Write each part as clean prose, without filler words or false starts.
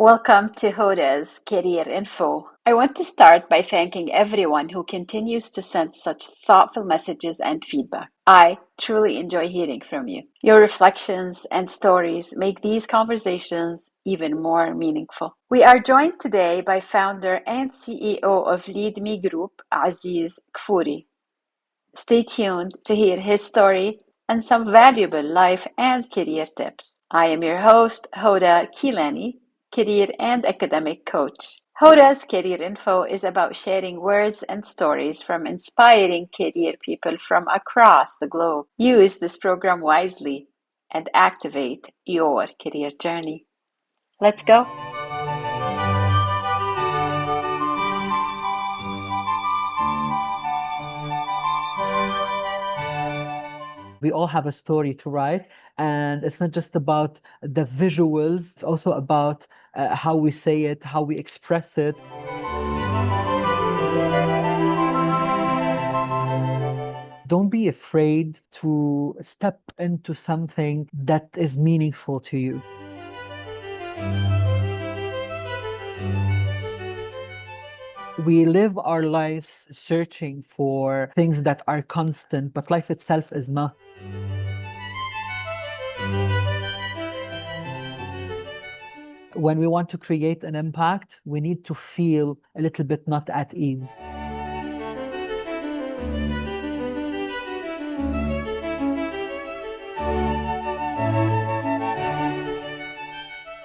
Welcome to Hoda's Career Info. I want to start by thanking everyone who continues to send such thoughtful messages and feedback. I truly enjoy hearing from you. Your reflections and stories make these conversations even more meaningful. We are joined today by founder and CEO of LeadMe Group, Aziz Kfoury. Stay tuned to hear his story and some valuable life and career tips. I am your host, Hoda Kilani, career and academic coach. Hoda's Career Info is about sharing words and stories from inspiring career people from across the globe. Use this program wisely and activate your career journey. Let's go. We all have a story to write, and it's not just about the visuals, it's also about how we say it, how we express it. Don't be afraid to step into something that is meaningful to you. We live our lives searching for things that are constant, but life itself is not. When we want to create an impact, we need to feel a little bit not at ease.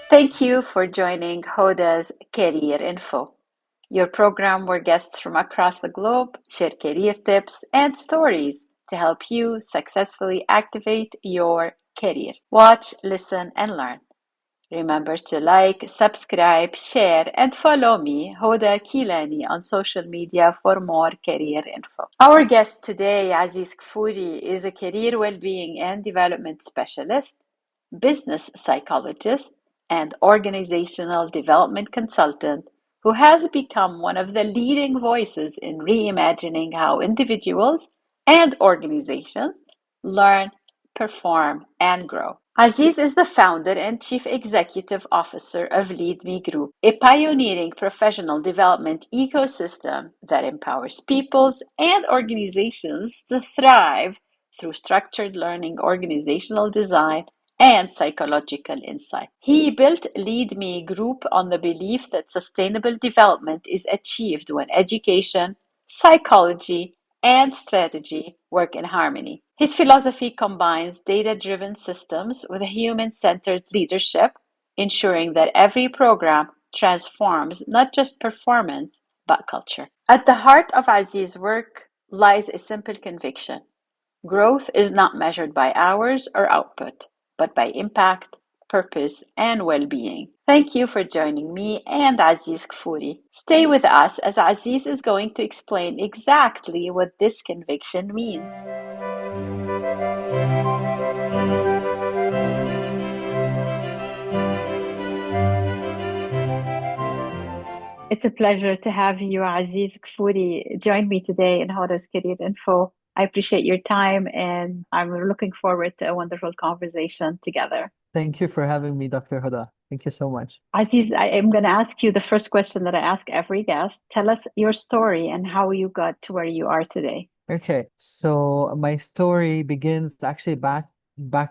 Thank you for joining Hoda's Career Info, your program where guests from across the globe share career tips and stories to help you successfully activate your career. Watch, listen, and learn. Remember to like, subscribe, share, and follow me, Hoda Kilani, on social media for more career info. Our guest today, Aziz Kfoury, is a career well-being and development specialist, business psychologist, and organizational development consultant who has become one of the leading voices in reimagining how individuals and organizations learn, perform, and grow. Aziz is the founder and chief executive officer of LeadMe Group, a pioneering professional development ecosystem that empowers peoples and organizations to thrive through structured learning, organizational design, and psychological insight. He built LeadMe Group on the belief that sustainable development is achieved when education, psychology, and strategy work in harmony. His philosophy combines data-driven systems with human-centered leadership, ensuring that every program transforms not just performance, but culture. At the heart of Aziz's work lies a simple conviction. Growth is not measured by hours or output, but by impact, purpose, and well-being. Thank you for joining me and Aziz Kfoury. Stay with us as Aziz is going to explain exactly what this conviction means. It's a pleasure to have you, Aziz Kfoury, join me today in Hoda's Career Info. I appreciate your time and I'm looking forward to a wonderful conversation together. Thank you for having me, Dr. Huda. Thank you so much. Aziz, I am going to ask you the first question that I ask every guest. Tell us your story and how you got to where you are today. Okay, so my story begins actually back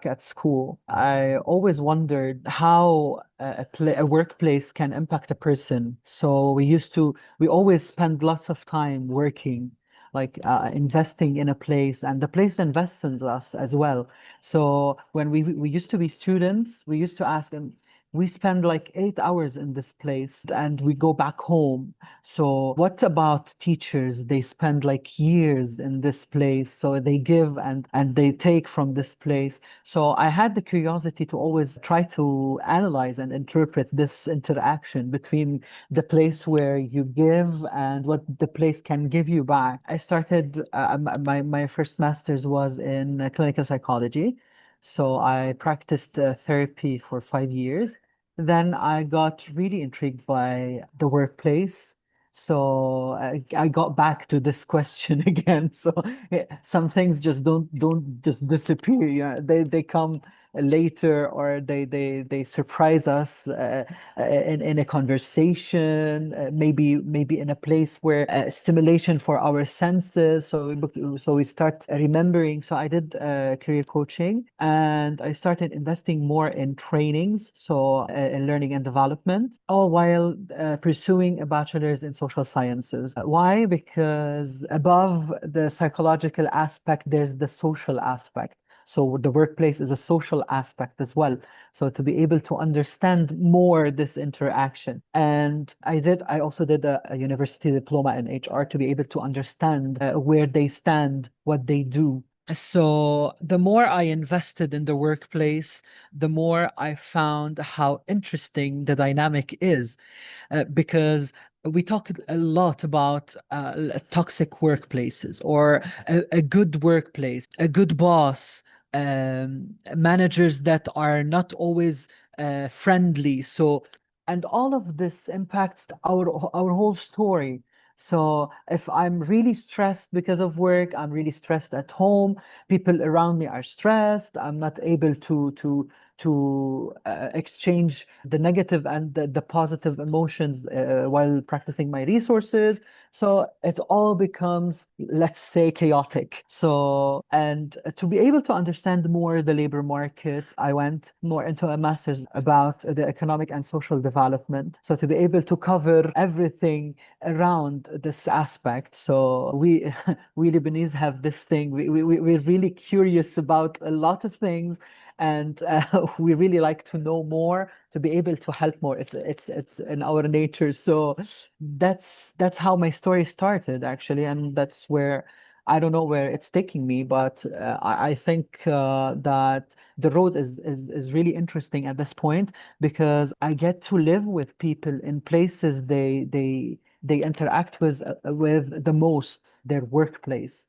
at school. I always wondered how a workplace can impact a person. So we always spend lots of time working, like investing in a place, and the place invests in us as well. So when we used to be students, we used to ask, and we spend like 8 hours in this place, and we go back home. So what about teachers? They spend like years in this place. So they give and they take from this place. So I had the curiosity to always try to analyze and interpret this interaction between the place where you give and what the place can give you back. I started my first master's was in clinical psychology. So I practiced therapy for 5 years. Then I got really intrigued by the workplace. So I got back to this question again. So some things just don't just disappear. Yeah, they come later, or they surprise us in a conversation, maybe in a place where stimulation for our senses. So we start remembering. So I did career coaching, and I started investing more in trainings, so in learning and development, all while pursuing a bachelor's in social sciences. Why? Because above the psychological aspect, there's the social aspect. So the workplace is a social aspect as well. So to be able to understand more this interaction. And I also did a university diploma in HR to be able to understand where they stand, what they do. So the more I invested in the workplace, the more I found how interesting the dynamic is, because we talk a lot about toxic workplaces, or a good workplace, a good boss, managers that are not always friendly. So, and all of this impacts our whole story. So if I'm really stressed because of work, I'm really stressed at home, people around me are stressed, I'm not able to exchange the negative and the positive emotions while practicing my resources. So it all becomes, let's say, chaotic. So, and to be able to understand more the labor market, I went more into a master's about the economic and social development. So to be able to cover everything around this aspect. So we Lebanese have this thing. We're really curious about a lot of things, and we really like to know more to be able to help more. It's in our nature. So that's how my story started, actually, and that's where I don't know where it's taking me, but I think that the road is really interesting at this point, because I get to live with people in places they interact with the most, their workplace.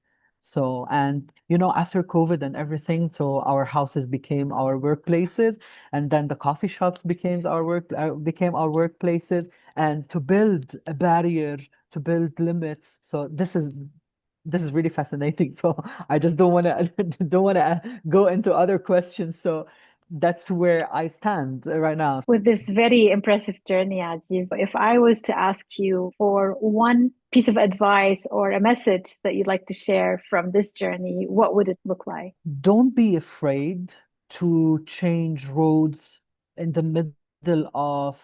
So, and after COVID and everything, so our houses became our workplaces, and then the coffee shops became our workplaces, and to build a barrier, to build limits. So this is really fascinating. So I just don't want to don't want to go into other questions. So that's where I stand right now. With this very impressive journey, Aziz, if I was to ask you for one piece of advice or a message that you'd like to share from this journey, what would it look like? Don't be afraid to change roads in the middle of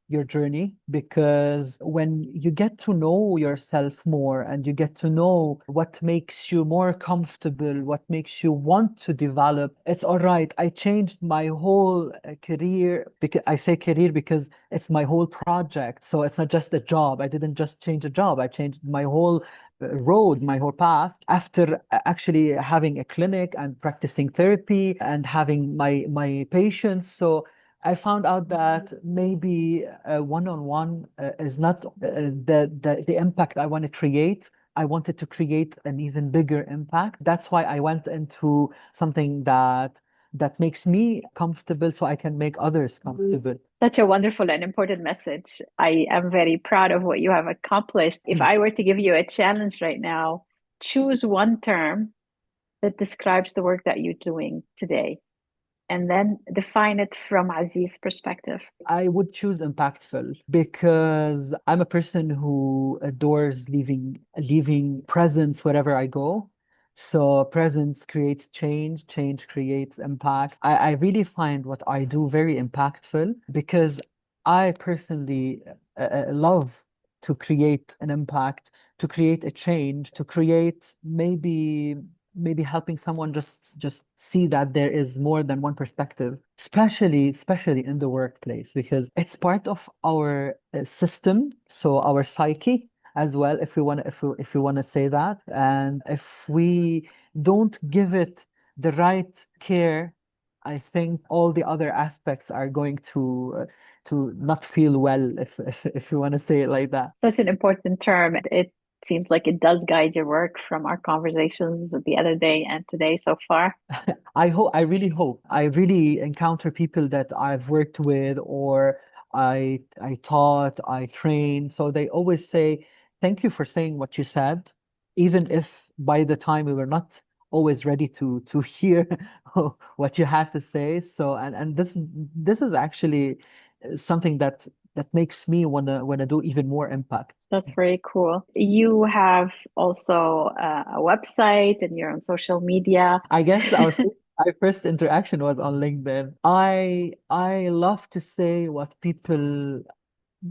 your journey, because when you get to know yourself more and you get to know what makes you more comfortable, what makes you want to develop, it's all right. I changed my whole career, because I say career because it's my whole project. So it's not just a job. I didn't just change a job. I changed my whole road, my whole path, after actually having a clinic and practicing therapy and having my patients. So I found out that maybe one-on-one is not the impact I want to create. I wanted to create an even bigger impact. That's why I went into something that makes me comfortable, so I can make others comfortable. Such a wonderful and important message. I am very proud of what you have accomplished. If I were to give you a challenge right now, choose one term that describes the work that you're doing today, and then define it from Aziz's perspective. I would choose impactful, because I'm a person who adores leaving presence wherever I go. So presence creates change, change creates impact. I really find what I do very impactful, because I personally love to create an impact, to create a change, to create maybe helping someone just see that there is more than one perspective, especially in the workplace, because it's part of our system, so our psyche as well, if we want to say that. And if we don't give it the right care, I think all the other aspects are going to not feel well, if you want to say it like that. Such an important term. It seems like it does guide your work from our conversations the other day and today so far. I really encounter people that I've worked with, or I taught, I trained. So they always say, thank you for saying what you said, even if by the time we were not always ready to hear what you had to say. So and this is actually something that makes me wanna do even more impact. That's very cool. You have also a website and you're on social media. I guess our first interaction was on LinkedIn. I love to say what people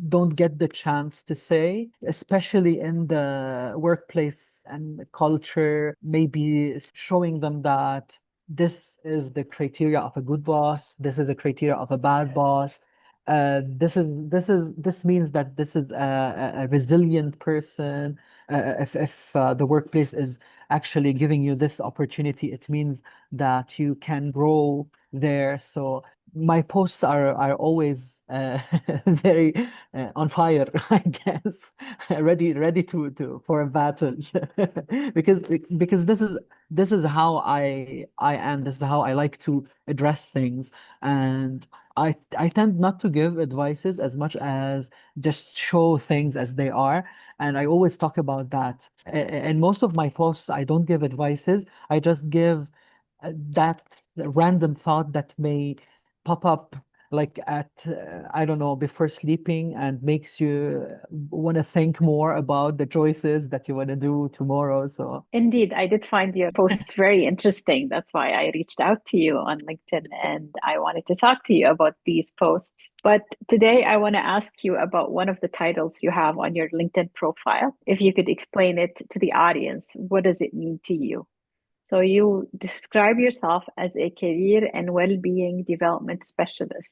don't get the chance to say, especially in the workplace and culture, maybe showing them that this is the criteria of a good boss, this is a criteria of a bad boss. This means that this is a resilient person. If the workplace is actually giving you this opportunity, it means that you can grow there. So my posts are always very on fire, I guess, ready to for a battle, because this is how I am. This is how I like to address things, and I tend not to give advices as much as just show things as they are. And I always talk about that. In most of my posts, I don't give advices. I just give that random thought that may pop up like at I don't know, before sleeping, and makes you want to think more about the choices that you want to do tomorrow. So Indeed, I did find your posts very interesting. That's why I reached out to you on LinkedIn and I wanted to talk to you about these posts. But today I want to ask you about one of the titles you have on your LinkedIn profile. If you could explain it to the audience, what does it mean to you? So you describe yourself as a career and well-being development specialist.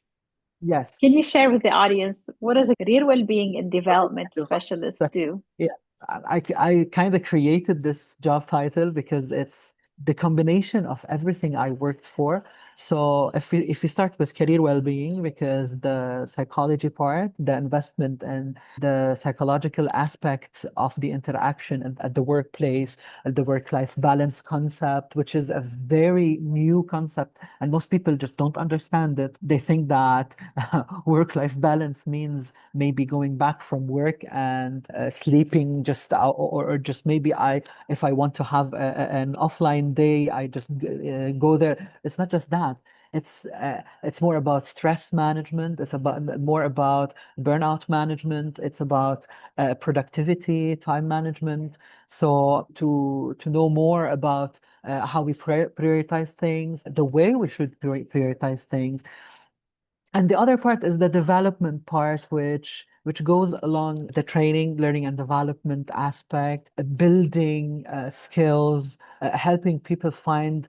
yes. Can you share with the audience what does a career well-being and development So, specialist so, do? yeah, I kind of created this job title because it's the combination of everything I worked for. So if we start with career well-being, because the psychology part, the investment and the psychological aspect of the interaction at the workplace, the work-life balance concept, which is a very new concept, and most people just don't understand it. They think that work-life balance means maybe going back from work and sleeping just out, or just maybe if I want to have an offline day, I just go there. It's not just that. It's more about stress management. It's about more about burnout management. It's about productivity, time management. So to know more about how we prioritize things, the way we should prioritize things, and the other part is the development part, which goes along the training, learning and development aspect, building skills, helping people find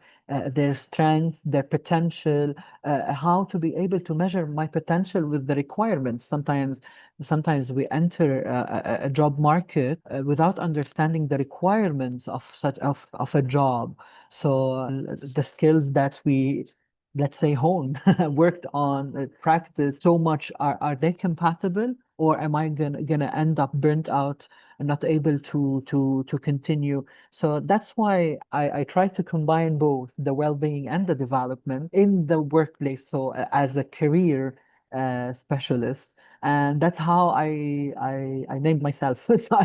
their strengths, their potential, how to be able to measure my potential with the requirements. Sometimes we enter a job market without understanding the requirements of of a job. So the skills that we, let's say, honed, worked on, practiced so much, are they compatible, or am I gonna end up burnt out and not able to continue? So that's why I try to combine both the well-being and the development in the workplace. So as a career specialist, and that's how I named myself. So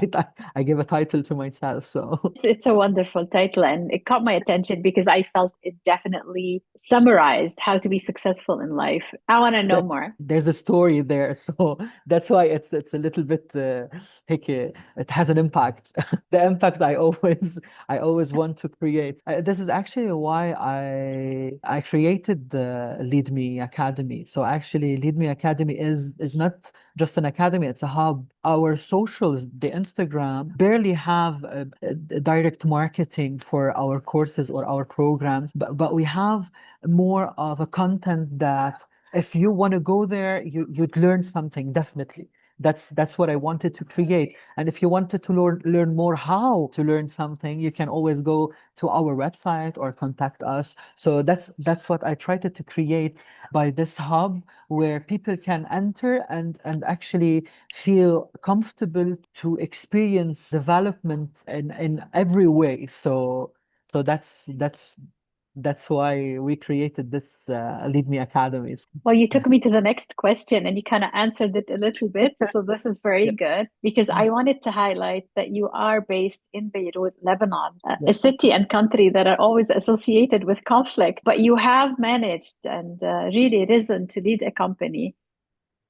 I give a title to myself. So It's a wonderful title and it caught my attention because I felt it definitely summarized how to be successful in life. I want to know more. there's a story there, so that's why it's a little bit it has an impact. The impact I always want to create. This is actually why I created the LeadMe Academy. So actually, LeadMe Academy is not just an academy; it's a hub. Our socials, the Instagram, barely have direct marketing for our courses or our programs, but we have more of a content that if you want to go there, you'd learn something, definitely. That's what I wanted to create. And if you wanted to learn more how to learn something, you can always go to our website or contact us. So that's what I tried to create by this hub, where people can enter and actually feel comfortable to experience development in every way. So that's That's why we created this Lead Me Academies. Well, you took me to the next question and you kind of answered it a little bit. So this is very Yeah. good because I wanted to highlight that you are based in Beirut, Lebanon, Yeah. a city and country that are always associated with conflict, but you have managed and really risen to lead a company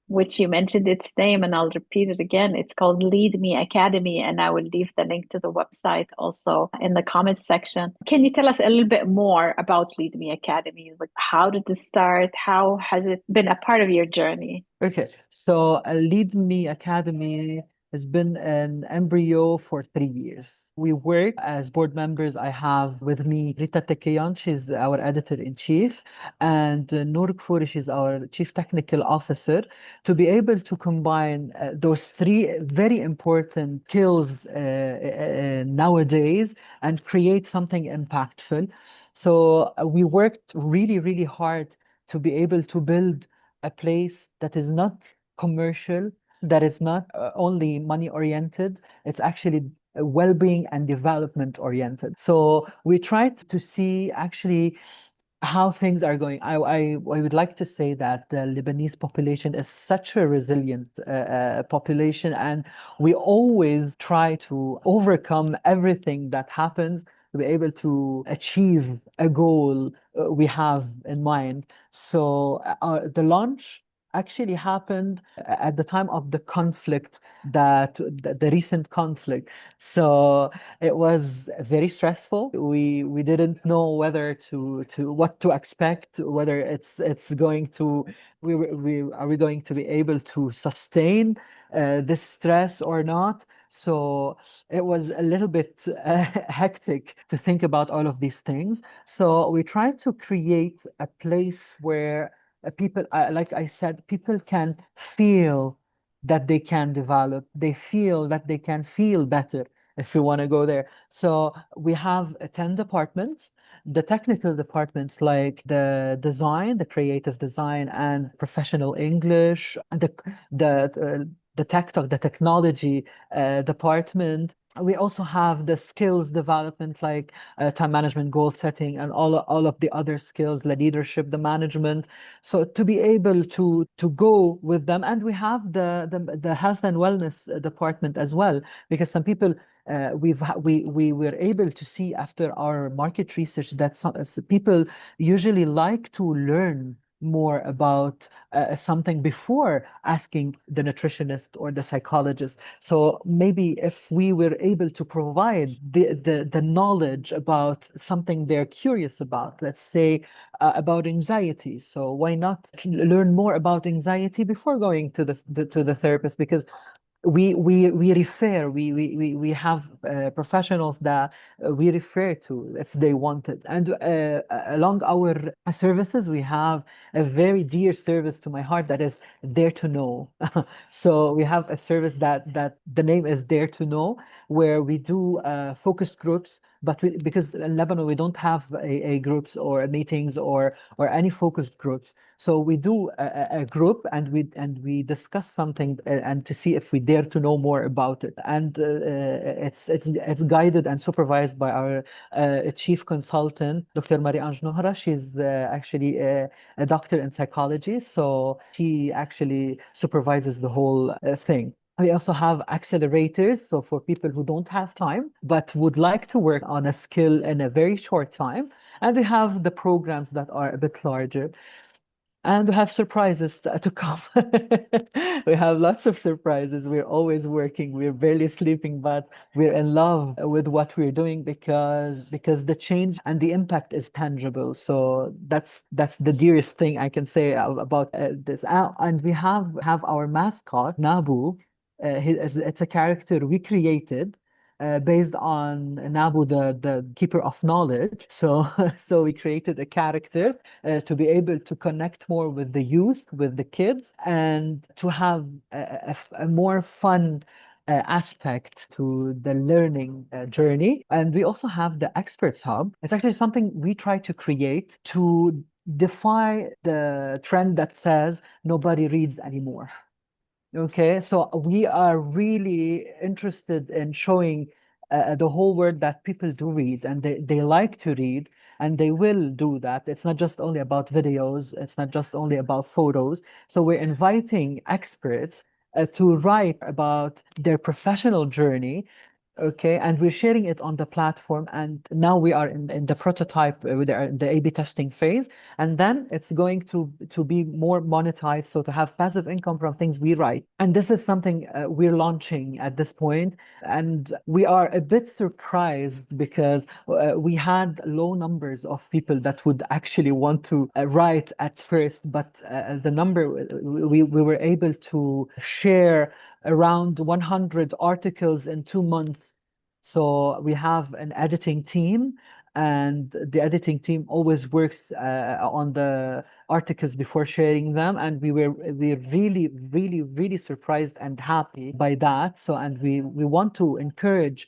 which you mentioned its name, and I'll repeat it again. It's called Lead Me Academy, and I will leave the link to the website also in the comments section. Can you tell us a little bit more about Lead Me Academy? Like, how did this start? How has it been a part of your journey? Okay, so Lead Me Academy has been an embryo for 3 years. We work as board members. I have with me Rita Tekeyan, she's our editor-in-chief, and Noor Kfoury, she's our chief technical officer, to be able to combine those three very important skills nowadays and create something impactful. So we worked really, really hard to be able to build a place that is not commercial, that is not only money oriented, it's actually well-being and development oriented. So we tried to see actually how things are going. I would like to say that the Lebanese population is such a resilient population, and we always try to overcome everything that happens to be able to achieve a goal we have in mind. So the launch actually happened at the time of the conflict, that the recent conflict. So it was very stressful. We didn't know whether to what to expect, whether it's going to we are we going to be able to sustain this stress or not. So it was a little bit hectic to think about all of these things. So we tried to create a place where people, like I said, people can feel that they can develop. They feel that they can feel better if you want to go there. So we have 10 departments. The technical departments like the design, the creative design and professional English, and the tech talk, the technology department. We also have the skills development like time management, goal setting, and all of the other skills, the leadership, the management. So to be able to go with them, and we have the health and wellness department as well, because some people we were able to see after our market research that some people usually like to learn more about something before asking the nutritionist or the psychologist. So maybe if we were able to provide the knowledge about something they're curious about, let's say about anxiety. So why not learn more about anxiety before going to to the therapist? Because we refer we have professionals that we refer to if they want it. And along our services we have a very dear service to my heart, that is Dare to Know. So we have a service that the name is Dare to Know, where we do focused groups, but because in Lebanon we don't have a groups or meetings or any focused groups. So we do a group, and we discuss something and to see if we dare to know more about it. And it's guided and supervised by our chief consultant, Dr. Marie-Ange Nohra. She's actually a doctor in psychology, so she actually supervises the whole thing. We also have accelerators, so for people who don't have time but would like to work on a skill in a very short time. And we have the programs that are a bit larger. And we have surprises to come. We have lots of surprises. We're always working. We're barely sleeping, but we're in love with what we're doing because the change and the impact is tangible. So that's the dearest thing I can say about this. And we have our mascot, Nabu. It's a character we created based on Nabu, the keeper of knowledge. So, so we created a character to be able to connect more with the youth, with the kids, and to have a more fun aspect to the learning journey. And we also have the Experts Hub. It's actually something we try to create to defy the trend that says nobody reads anymore. Okay, so we are really interested in showing the whole world that people do read and they like to read and they will do that. It's not just only about videos, it's not just only about photos. So we're inviting experts to write about their professional journey. Okay, and we're sharing it on the platform, and now we are in the prototype with the A/B testing phase, and then it's going to be more monetized, so to have passive income from things we write. And this is something we're launching at this point, and we are a bit surprised because we had low numbers of people that would actually want to write at first, but the number we were able to share around 100 articles in 2 months. So we have an editing team, and the editing team always works on the articles before sharing them. And we really surprised and happy by that. So, and we want to encourage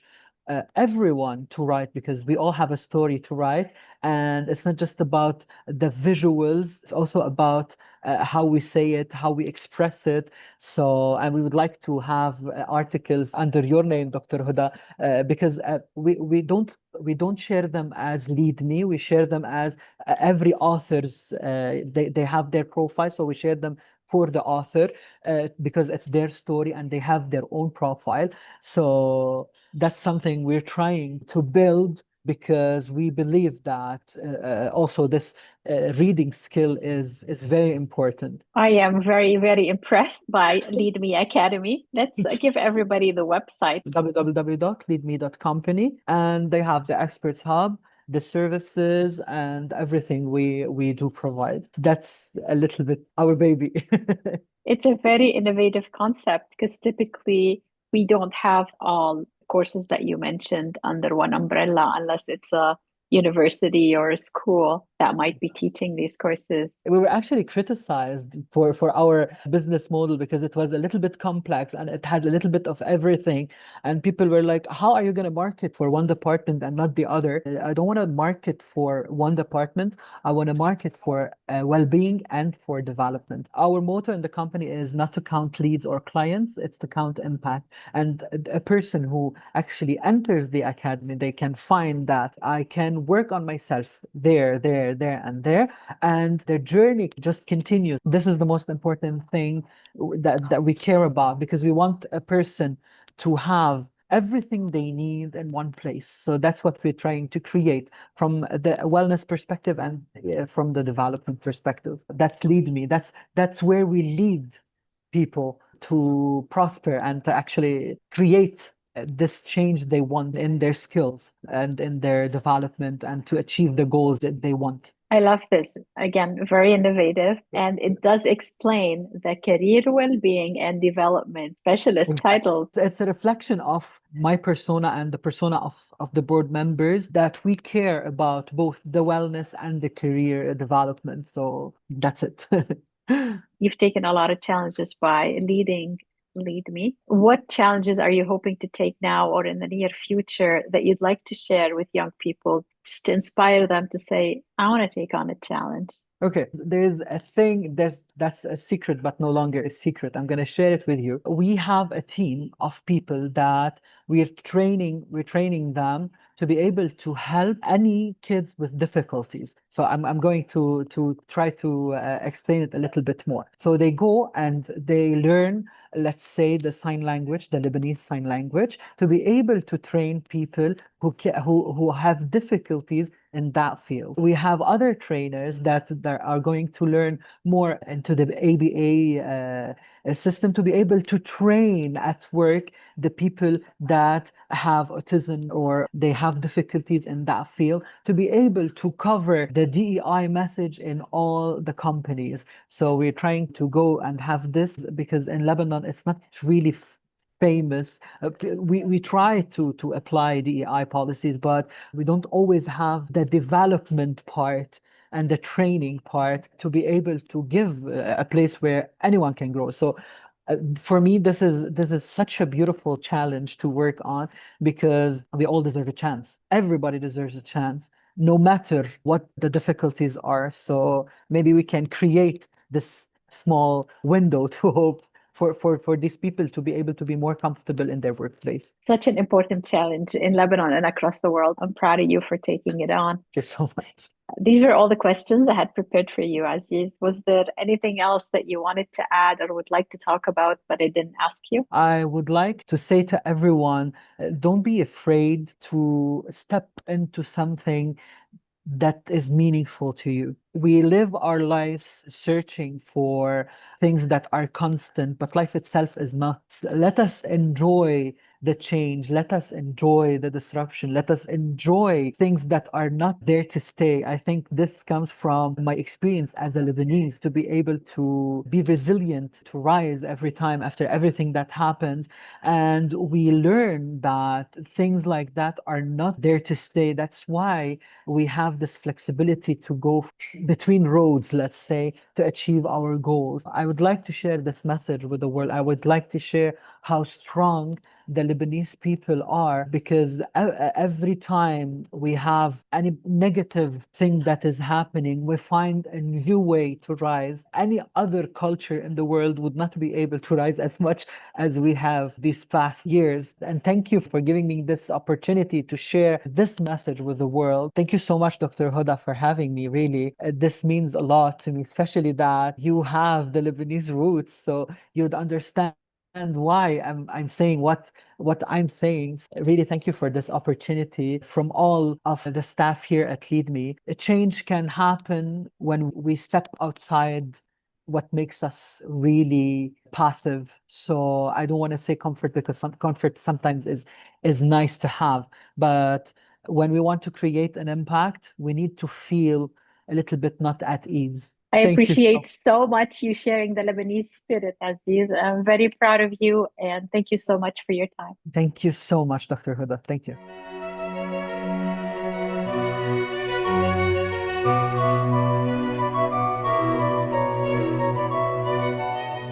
everyone to write because we all have a story to write. And it's not just about the visuals, it's also about how we say it, how we express it. So, and we would like to have articles under your name, Dr. Huda, because we don't share them as Lead Me. We share them as every author's. They have their profile, so we share them for the author because it's their story and they have their own profile. So that's something we're trying to build because we believe that also this reading skill is very important. I am very, very impressed by LeadMe Academy. Let's give everybody the website. www.leadme.company, and they have the experts hub, the services, and everything we do provide. That's a little bit our baby. It's a very innovative concept because typically we don't have all courses that you mentioned under one umbrella unless it's a university or a school that might be teaching these courses. We were actually criticized for our business model because it was a little bit complex and it had a little bit of everything. And people were like, how are you going to market for one department and not the other? I don't want to market for one department. I want to market for well-being and for development. Our motto in the company is not to count leads or clients, it's to count impact. And a person who actually enters the academy, they can find that I can work on myself there, and there, and their journey just continues. This is the most important thing that we care about because we want a person to have everything they need in one place. So that's what we're trying to create from the wellness perspective and from the development perspective. That's Lead Me. That's where we lead people to prosper and to actually create this change they want in their skills and in their development and to achieve the goals that they want. I love this. Again, very innovative. And it does explain the career well-being and development specialist Exactly. title. It's a reflection of my persona and the persona of the board members that we care about both the wellness and the career development. So that's it. You've taken a lot of challenges by leading Lead Me. What challenges are you hoping to take now or in the near future that you'd like to share with young people just to inspire them to say, I want to take on a challenge? Okay, there's a thing that's a secret, but no longer a secret. I'm going to share it with you. We have a team of people that we're training them to be able to help any kids with difficulties. So I'm going to try to explain it a little bit more. So they go and they learn, let's say, the sign language, the Lebanese sign language, to be able to train people who have difficulties in that field. We have other trainers that are going to learn more into the ABA system to be able to train at work the people that have autism or they have difficulties in that field to be able to cover the DEI message in all the companies. So we're trying to go and have this because in Lebanon, it's not really famous. We try to apply DEI policies, but we don't always have the development part and the training part to be able to give a place where anyone can grow. So for me, this is such a beautiful challenge to work on because we all deserve a chance. Everybody deserves a chance, no matter what the difficulties are. So maybe we can create this small window to hope for these people to be able to be more comfortable in their workplace. Such an important challenge in Lebanon and across the world. I'm proud of you for taking it on. Thank you so much. These were all the questions I had prepared for you, Aziz. Was there anything else that you wanted to add or would like to talk about, but I didn't ask you? I would like to say to everyone, don't be afraid to step into something that is meaningful to you. We live our lives searching for things that are constant, but life itself is not. Let us enjoy the change. Let us enjoy the disruption. Let us enjoy things that are not there to stay. I think this comes from my experience as a Lebanese to be able to be resilient, to rise every time after everything that happens. And we learn that things like that are not there to stay. That's why we have this flexibility to go between roads, let's say, to achieve our goals. I would like to share this message with the world. I would like to share how strong the Lebanese people are, because every time we have any negative thing that is happening, we find a new way to rise. Any other culture in the world would not be able to rise as much as we have these past years. And thank you for giving me this opportunity to share this message with the world. Thank you so much, Dr. Hoda, for having me. Really, this means a lot to me, especially that you have the Lebanese roots, so you'd understand why I'm saying what I'm saying. Really, thank you for this opportunity from all of the staff here at LeadMe. A change can happen when we step outside what makes us really passive. So I don't want to say comfort, because some comfort sometimes is nice to have, but when we want to create an impact, we need to feel a little bit not at ease. I Thank you appreciate so so much you sharing the Lebanese spirit, Aziz. I'm very proud of you and thank you so much for your time. Thank you so much, Dr. Huda. Thank you.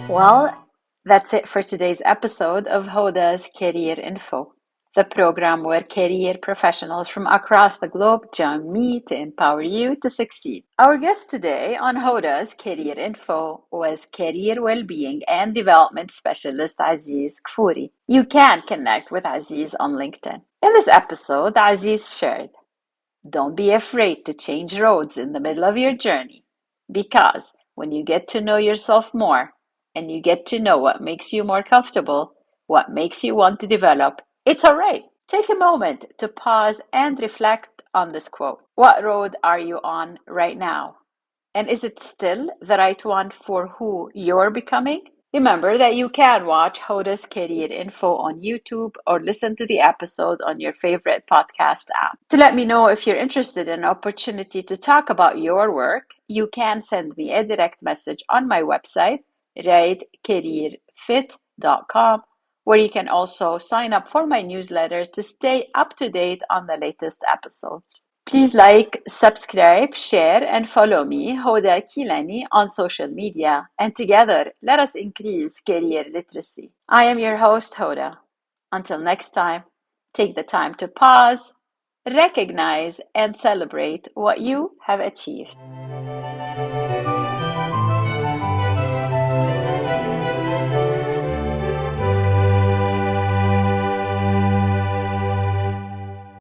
Well, that's it for today's episode of Hoda's Career Info, the program where career professionals from across the globe join me to empower you to succeed. Our guest today on Hoda's Career Info was Career Wellbeing and Development Specialist Aziz Kfoury. You can connect with Aziz on LinkedIn. In this episode, Aziz shared, don't be afraid to change roads in the middle of your journey, because when you get to know yourself more and you get to know what makes you more comfortable, what makes you want to develop, it's all right. Take a moment to pause and reflect on this quote. What road are you on right now? And is it still the right one for who you're becoming? Remember that you can watch Hoda's Career Info on YouTube or listen to the episode on your favorite podcast app. To let me know if you're interested in an opportunity to talk about your work, you can send me a direct message on my website, ratecareerfit.com, where you can also sign up for my newsletter to stay up to date on the latest episodes. Please like, subscribe, share, and follow me, Hoda Kilani, on social media, and together let us increase career literacy. I am your host, Hoda. Until next time, take the time to pause, recognize, and celebrate what you have achieved.